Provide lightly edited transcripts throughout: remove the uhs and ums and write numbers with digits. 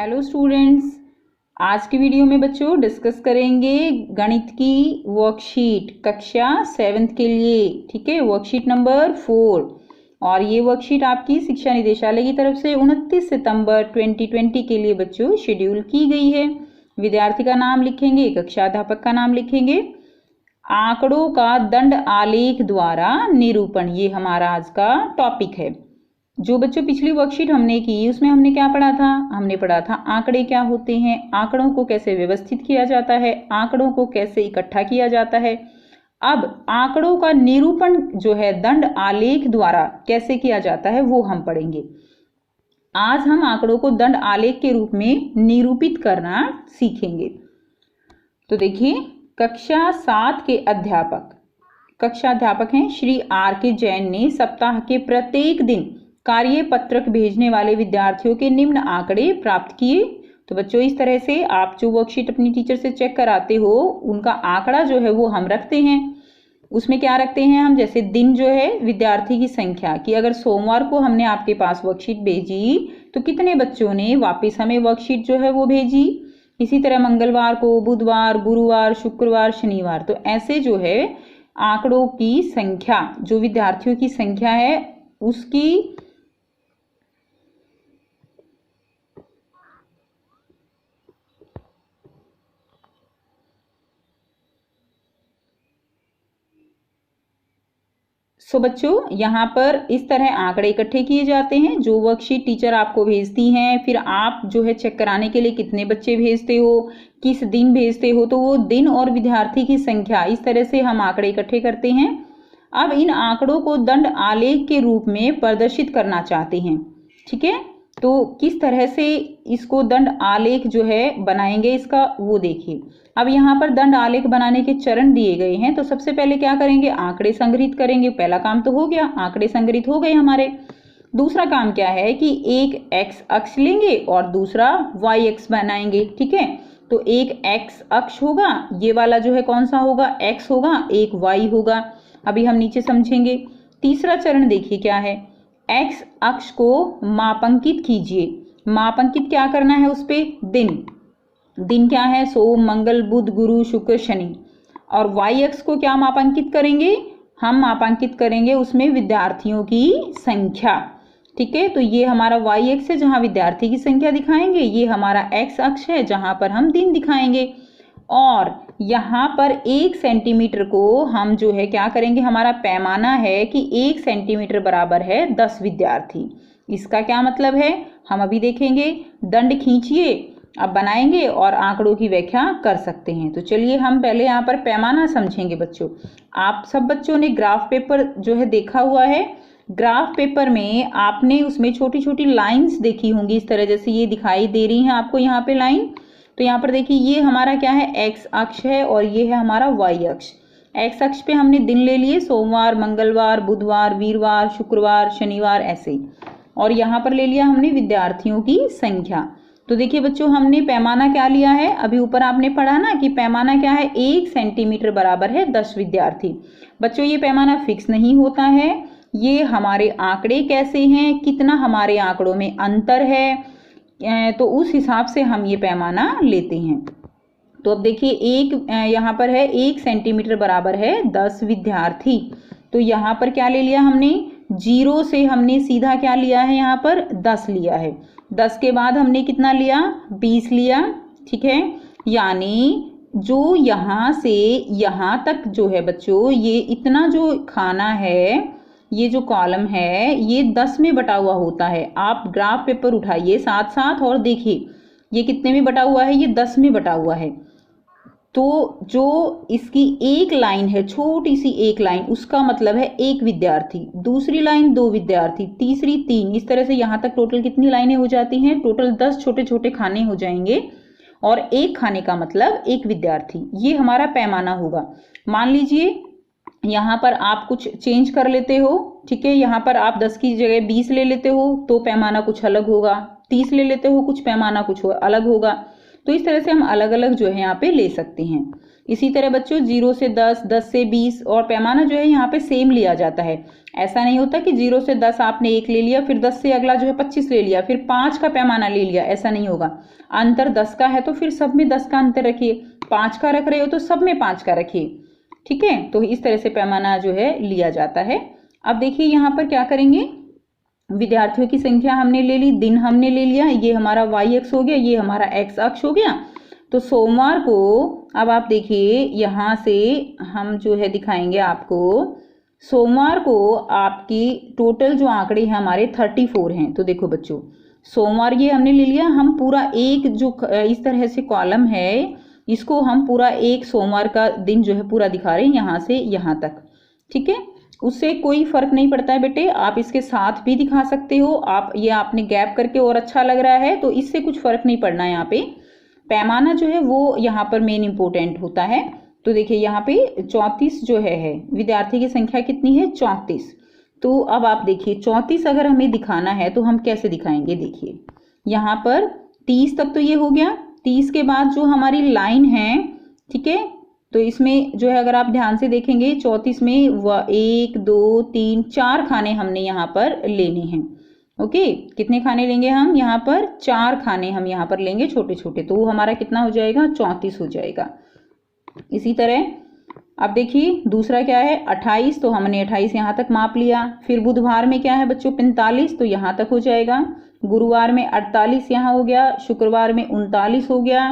Hello students, आज की video में बच्चों डिस्कस करेंगे गणित की वर्कशीट कक्षा 7th के लिए। ठीक है, वर्कशीट नंबर 4। और ये वर्कशीट आपकी शिक्षा निदेशालय की तरफ से 29 सितंबर 2020 के लिए बच्चों शेड्यूल की गई है। विद्यार्थी का नाम लिखेंगे, कक्षा अध्यापक का नाम लिखेंगे। आंकड़ों का दंड आलेख द्वारा निरूपण, ये हमारा आज का टॉपिक है। जो बच्चों पिछली वर्कशीट हमने की उसमें हमने क्या पढ़ा था? हमने पढ़ा था आंकड़े क्या होते हैं, आंकड़ों को कैसे व्यवस्थित किया जाता है, आंकड़ों को कैसे इकट्ठा किया जाता है। अब आंकड़ों का निरूपण जो है दंड आलेख द्वारा कैसे किया जाता है वो हम पढ़ेंगे। आज हम आंकड़ों को दंड आलेख के रूप में निरूपित करना सीखेंगे। तो देखिए, कक्षा 7 के कक्षा अध्यापक हैं श्री R.K. जैन ने सप्ताह के प्रत्येक दिन कार्य पत्रक भेजने वाले विद्यार्थियों के निम्न आंकड़े प्राप्त किए। तो बच्चों इस तरह से आप जो वर्कशीट अपनी टीचर से चेक कराते हो उनका आंकड़ा जो है वो हम रखते हैं। उसमें क्या रखते हैं हम? जैसे दिन जो है विद्यार्थी की संख्या कि अगर सोमवार को हमने आपके पास वर्कशीट भेजी तो कितने बच्चों ने वापस हमें वर्कशीट जो है वो भेजी। इसी तरह मंगलवार को, बुधवार, गुरुवार, शुक्रवार, शनिवार। तो ऐसे जो है आंकड़ों की संख्या, जो विद्यार्थियों की संख्या है उसकी बच्चों यहाँ पर इस तरह आंकड़े इकट्ठे किए जाते हैं। जो वर्कशीट टीचर आपको भेजती हैं, फिर आप जो है चेक कराने के लिए कितने बच्चे भेजते हो, किस दिन भेजते हो, तो वो दिन और विद्यार्थी की संख्या, इस तरह से हम आंकड़े इकट्ठे करते हैं। अब इन आंकड़ों को दंड आलेख के रूप में प्रदर्शित करना चाहते हैं। ठीक है, तो किस तरह से इसको दंड आलेख जो है बनाएंगे इसका वो देखिए। अब यहाँ पर दंड आलेख बनाने के चरण दिए गए हैं। तो सबसे पहले क्या करेंगे? आंकड़े संग्रहित करेंगे। पहला काम तो हो गया, आंकड़े संग्रहित हो गए हमारे। दूसरा काम क्या है कि एक एक्स अक्ष लेंगे और दूसरा वाई अक्ष बनाएंगे। ठीक है, तो एक एक्स अक्ष होगा, ये वाला जो है कौन सा होगा? एक्स होगा, एक वाई होगा। अभी हम नीचे समझेंगे। तीसरा चरण देखिए क्या है, एक्स अक्ष को मापांकित कीजिए। मापांकित क्या करना है? उस पे दिन क्या है? सोम, मंगल, बुध, गुरु, शुक्र, शनि। और वाई अक्ष को क्या मापांकित करेंगे? हम मापांकित करेंगे उसमें विद्यार्थियों की संख्या। ठीक है, तो ये हमारा वाई अक्ष है जहां विद्यार्थी की संख्या दिखाएंगे, ये हमारा एक्स अक्ष है जहां पर हम दिन दिखाएंगे। और यहाँ पर 1 सेंटीमीटर को हम जो है क्या करेंगे, हमारा पैमाना है कि 1 सेंटीमीटर बराबर है 10 विद्यार्थी। इसका क्या मतलब है हम अभी देखेंगे। दंड खींचिए, अब बनाएंगे और आंकड़ों की व्याख्या कर सकते हैं। तो चलिए हम पहले यहाँ पर पैमाना समझेंगे। बच्चों, आप सब बच्चों ने ग्राफ पेपर जो है देखा हुआ है। ग्राफ पेपर में आपने उसमें छोटी छोटी लाइंस देखी होंगी, इस तरह जैसे ये दिखाई दे रही हैं आपको यहाँ पे लाइन। तो यहाँ पर देखिए ये हमारा क्या है? एक्स अक्ष है और ये है हमारा वाई अक्ष। एक्स अक्ष पे हमने दिन ले लिए, सोमवार, मंगलवार, बुधवार, वीरवार, शुक्रवार, शनिवार, ऐसे। और यहाँ पर ले लिया हमने विद्यार्थियों की संख्या। तो देखिए बच्चों, हमने पैमाना क्या लिया है? अभी ऊपर आपने पढ़ा ना कि पैमाना क्या है? 1 सेंटीमीटर बराबर है 10 विद्यार्थी। बच्चों ये पैमाना फिक्स नहीं होता है, ये हमारे आंकड़े कैसे हैं, कितना हमारे आंकड़ों में अंतर है, तो उस हिसाब से हम ये पैमाना लेते हैं। तो अब देखिए यहाँ पर है 1 सेंटीमीटर बराबर है 10 विद्यार्थी। तो यहाँ पर क्या ले लिया हमने? 0 से हमने सीधा क्या लिया है? यहाँ पर 10 लिया है। 10 के बाद हमने कितना लिया? 20 लिया। ठीक है, यानी जो यहाँ से यहाँ तक जो है बच्चों, ये इतना जो खाना है, ये जो कॉलम है ये 10 में बटा हुआ होता है। आप ग्राफ पेपर उठाइए साथ साथ और देखिए ये कितने में बटा हुआ है? ये 10 में बटा हुआ है। तो जो इसकी एक लाइन है, छोटी सी एक लाइन, उसका मतलब है 1 विद्यार्थी, दूसरी लाइन 2 विद्यार्थी, तीसरी 3, इस तरह से यहाँ तक टोटल कितनी लाइनें हो जाती हैं? टोटल 10 छोटे छोटे खाने हो जाएंगे और एक खाने का मतलब 1 विद्यार्थी। ये हमारा पैमाना होगा। मान लीजिए यहाँ पर आप कुछ चेंज कर लेते हो। ठीक है, यहाँ पर आप 10 की जगह 20 ले लेते हो तो पैमाना कुछ अलग होगा, 30 ले लेते हो कुछ पैमाना कुछ अलग होगा। तो इस तरह से हम अलग अलग जो है यहाँ पे ले सकते हैं। इसी तरह बच्चों 0 से 10, 10 से 20 और पैमाना जो है यहाँ पे सेम लिया जाता है। ऐसा नहीं होता कि 0 से 10 आपने 1 ले लिया, फिर 10 से अगला जो है 25 ले लिया, फिर 5 का पैमाना ले लिया, ऐसा नहीं होगा। अंतर 10 का है तो फिर सब में 10 का अंतर रखिए, 5 का रख रहे हो तो सब में 5 का रखिए, ठीक है। तो इस तरह से पैमाना जो है लिया जाता है। अब देखिए यहाँ पर क्या करेंगे, विद्यार्थियों की संख्या हमने ले ली, दिन हमने ले लिया, ये हमारा वाई अक्ष हो गया, ये हमारा एक्स अक्ष हो गया। तो सोमवार को अब आप देखिए यहाँ से हम जो है दिखाएंगे आपको, सोमवार को आपकी टोटल जो आंकड़े हैं हमारे 34 हैं। तो देखो बच्चों, सोमवार ये हमने ले लिया, हम पूरा एक जो इस तरह से कॉलम है इसको हम पूरा एक सोमवार का दिन जो है पूरा दिखा रहे हैं यहाँ से यहाँ तक, ठीक है। उससे कोई फर्क नहीं पड़ता है बेटे, आप इसके साथ भी दिखा सकते हो, आप ये आपने गैप करके और अच्छा लग रहा है तो इससे कुछ फर्क नहीं पड़ना है। यहाँ पे पैमाना जो है वो यहाँ पर मेन इंपॉर्टेंट होता है। तो देखिए यहाँ पे 34 जो है विद्यार्थी की संख्या कितनी है, 34। तो अब आप देखिए 34 अगर हमें दिखाना है तो हम कैसे दिखाएंगे, देखिए यहाँ पर 30 तक तो ये हो गया, 30 के बाद जो हमारी लाइन है, ठीक है, तो इसमें जो है अगर आप ध्यान से देखेंगे 34 में 1 2 3 4 खाने हमने यहाँ पर लेने हैं। ओके, कितने खाने लेंगे हम यहाँ पर, 4 खाने हम यहाँ पर लेंगे छोटे छोटे, तो वो हमारा कितना हो जाएगा, 34 हो जाएगा। इसी तरह अब देखिए दूसरा क्या है, 28, तो हमने 28 यहाँ तक माप लिया। फिर बुधवार में क्या है बच्चों, 45, तो यहाँ तक हो जाएगा। गुरुवार में 48 यहाँ हो गया, शुक्रवार में 39 हो गया,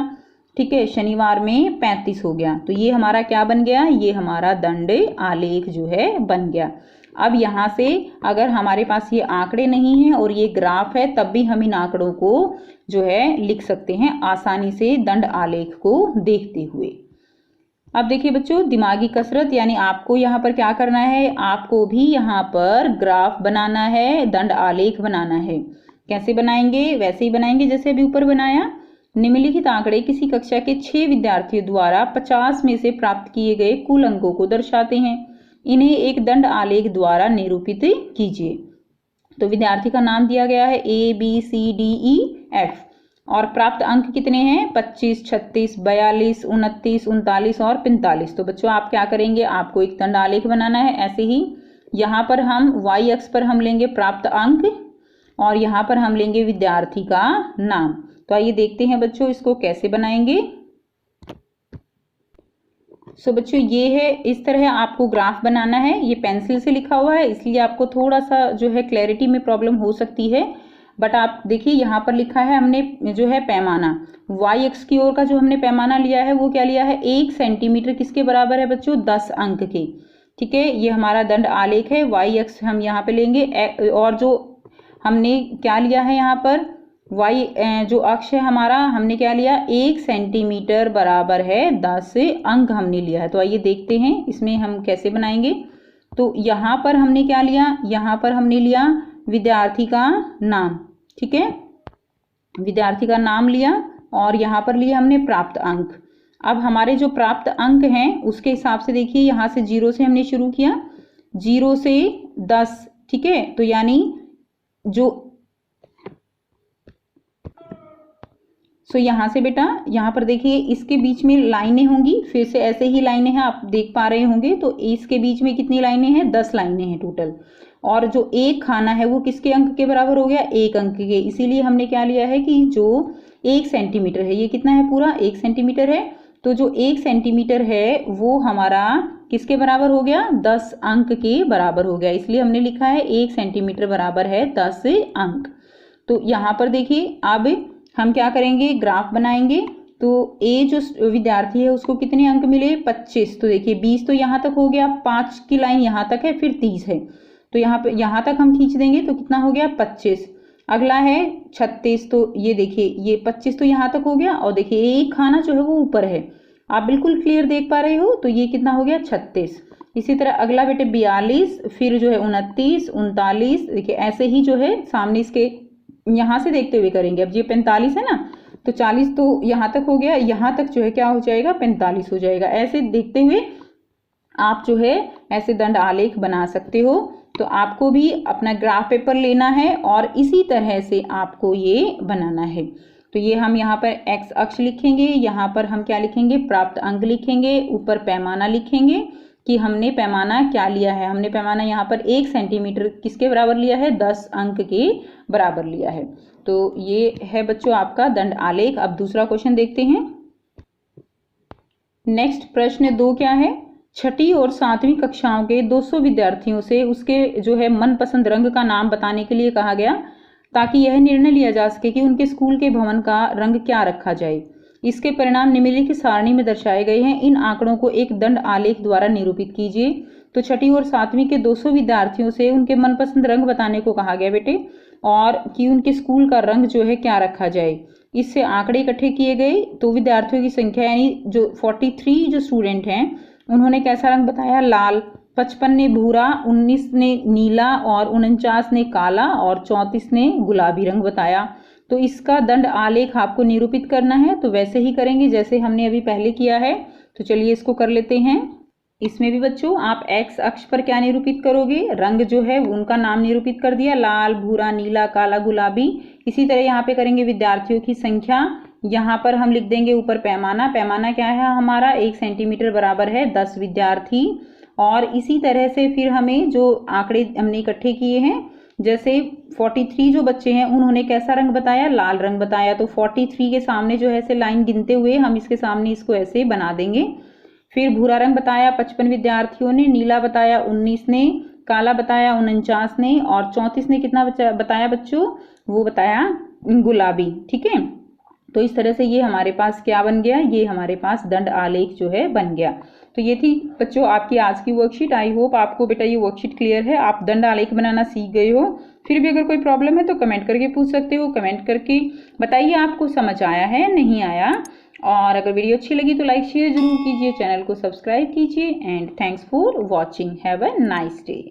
ठीक है, शनिवार में 35 हो गया। तो ये हमारा क्या बन गया, ये हमारा दंड आलेख जो है बन गया। अब यहाँ से अगर हमारे पास ये आंकड़े नहीं हैं और ये ग्राफ है तब भी हम इन आंकड़ों को जो है लिख सकते हैं आसानी से दंड आलेख को देखते हुए। अब देखिए बच्चों, दिमागी कसरत, यानी आपको यहाँ पर क्या करना है, आपको भी यहाँ पर ग्राफ बनाना है, दंड आलेख बनाना है। कैसे बनाएंगे, वैसे ही बनाएंगे जैसे अभी ऊपर बनाया। निम्नलिखित आंकड़े किसी कक्षा के 6 विद्यार्थियों द्वारा 50 में से प्राप्त किए गए कुल अंकों को दर्शाते हैं। इन्हें एक दंड आलेख द्वारा निरूपित कीजिए। तो विद्यार्थी का नाम दिया गया है ABCDEF और प्राप्त अंक कितने हैं, 25, 36, 42, 29, 39 और 45। तो बच्चों आप क्या करेंगे, आपको एक दंड आलेख बनाना है। ऐसे ही यहाँ पर हम y अक्ष पर हम लेंगे प्राप्त अंक और यहाँ पर हम लेंगे विद्यार्थी का नाम। तो आइए देखते हैं बच्चों इसको कैसे बनाएंगे। सो बच्चों ये है, इस तरह आपको ग्राफ बनाना है। ये पेंसिल से लिखा हुआ है इसलिए आपको थोड़ा सा जो है क्लैरिटी में प्रॉब्लम हो सकती है, बट आप देखिए यहाँ पर लिखा है हमने जो है पैमाना, y अक्ष की ओर का जो हमने पैमाना लिया है वो क्या लिया है, 1 सेंटीमीटर किसके बराबर है बच्चों, 10 अंक के, ठीक है। ये हमारा दंड आलेख है, y अक्ष हम यहाँ पे लेंगे और जो हमने क्या लिया है यहाँ पर y जो अक्ष है हमारा, हमने क्या लिया, 1 सेंटीमीटर बराबर है 10 अंक हमने लिया है। तो आइए देखते हैं इसमें हम कैसे बनाएंगे। तो यहाँ पर हमने क्या लिया, यहाँ पर हमने लिया विद्यार्थी का नाम, ठीक है, विद्यार्थी का नाम लिया और यहाँ पर लिया हमने प्राप्त अंक। अब हमारे जो प्राप्त अंक हैं उसके हिसाब से देखिए यहाँ से 0 से हमने शुरू किया, 0 से 10, ठीक है। तो यानी जो यहाँ से बेटा यहाँ पर देखिए इसके बीच में लाइनें होंगी, फिर से ऐसे ही लाइनें हैं, आप देख पा रहे होंगे। तो इसके बीच में कितनी लाइनें हैं, 10 लाइनें हैं टोटल। और जो एक खाना है वो किसके अंक के बराबर हो गया, 1 अंक के। इसीलिए हमने क्या लिया है कि जो 1 सेंटीमीटर है, ये कितना है, पूरा 1 सेंटीमीटर है। तो जो 1 सेंटीमीटर है वो हमारा किसके बराबर हो गया, 10 अंक के बराबर हो गया। इसलिए हमने लिखा है 1 सेंटीमीटर बराबर है 10 अंक। तो यहाँ पर देखिए अब हम क्या करेंगे, ग्राफ बनाएंगे। तो ए जो विद्यार्थी है उसको कितने अंक मिले, 25। तो देखिए 20 तो यहाँ तक हो गया, 5 की लाइन यहाँ तक है, फिर 30 है, तो यहाँ पे यहाँ तक हम खींच देंगे तो कितना हो गया, 25। अगला है 36, तो ये देखिए ये 25 तो यहाँ तक हो गया और देखिए एक खाना जो है वो ऊपर है, आप बिल्कुल क्लियर देख पा रहे हो। तो ये कितना हो गया, 36। इसी तरह अगला बेटे 42, फिर जो है 29, 39, देखिए ऐसे ही जो है सामने इसके यहाँ से देखते हुए करेंगे। अब ये 45 है ना, तो 40 तो यहाँ तक हो गया, यहाँ तक जो है क्या हो जाएगा, 45 हो जाएगा। ऐसे देखते हुए आप जो है ऐसे दंड आलेख बना सकते हो। तो आपको भी अपना ग्राफ पेपर लेना है और इसी तरह से आपको ये बनाना है। तो ये हम यहाँ पर एक्स अक्ष लिखेंगे, यहाँ पर हम क्या लिखेंगे, प्राप्त अंक लिखेंगे, ऊपर पैमाना लिखेंगे कि हमने पैमाना क्या लिया है। हमने पैमाना यहाँ पर 1 सेंटीमीटर किसके बराबर लिया है, 10 अंक के बराबर लिया है। तो ये है बच्चों आपका दंड आलेख। अब दूसरा क्वेश्चन देखते हैं। नेक्स्ट प्रश्न 2 क्या है, छठी और 7वीं कक्षाओं के 200 विद्यार्थियों से उसके जो है मनपसंद रंग का नाम बताने के लिए कहा गया, ताकि यह निर्णय लिया जा सके कि उनके स्कूल के भवन का रंग क्या रखा जाए। इसके परिणाम निम्नलिखित सारणी में दर्शाए गए हैं। इन आंकड़ों को एक दंड आलेख द्वारा निरूपित कीजिए। तो छठी और 7वीं के 200 विद्यार्थियों से उनके मनपसंद रंग बताने को कहा गया बेटे, और कि उनके स्कूल का रंग जो है क्या रखा जाए। इससे आंकड़े इकट्ठे किए गए। तो विद्यार्थियों की संख्या यानी जो 43 जो स्टूडेंट हैं उन्होंने कैसा रंग बताया, लाल, 55 ने भूरा, 19 ने नीला और 49 ने काला और 34 ने गुलाबी रंग बताया। तो इसका दंड आलेख आपको निरूपित करना है। तो वैसे ही करेंगे जैसे हमने अभी पहले किया है। तो चलिए इसको कर लेते हैं। इसमें भी बच्चों आप एक्स अक्ष पर क्या निरूपित करोगे, रंग जो है उनका नाम निरूपित कर दिया, लाल, भूरा, नीला, काला, गुलाबी। इसी तरह यहाँ पे करेंगे विद्यार्थियों की संख्या। यहाँ पर हम लिख देंगे ऊपर पैमाना। पैमाना क्या है हमारा, 1 सेंटीमीटर बराबर है 10 विद्यार्थी। और इसी तरह से फिर हमें जो आंकड़े हमने इकट्ठे किए हैं, जैसे 43 जो बच्चे हैं उन्होंने कैसा रंग बताया, लाल रंग बताया। तो 43 के सामने जो है ऐसे लाइन गिनते हुए हम इसके सामने इसको ऐसे बना देंगे। फिर भूरा रंग बताया 55 विद्यार्थियों ने, नीला बताया 19 ने, काला बताया 49 ने और 34 ने कितना बताया बच्चों, वो बताया गुलाबी। ठीक है, तो इस तरह से ये हमारे पास क्या बन गया, ये हमारे पास दंड आलेख जो है बन गया। तो ये थी बच्चों आपकी आज की वर्कशीट। आई होप आपको बेटा ये वर्कशीट क्लियर है, आप दंड आलेख बनाना सीख गए हो। फिर भी अगर कोई प्रॉब्लम है तो कमेंट करके पूछ सकते हो। कमेंट करके बताइए आपको समझ आया है नहीं आया। और अगर वीडियो अच्छी लगी तो लाइक शेयर जरूर कीजिए, चैनल को सब्सक्राइब कीजिए। And thanks for watching. Have a nice day.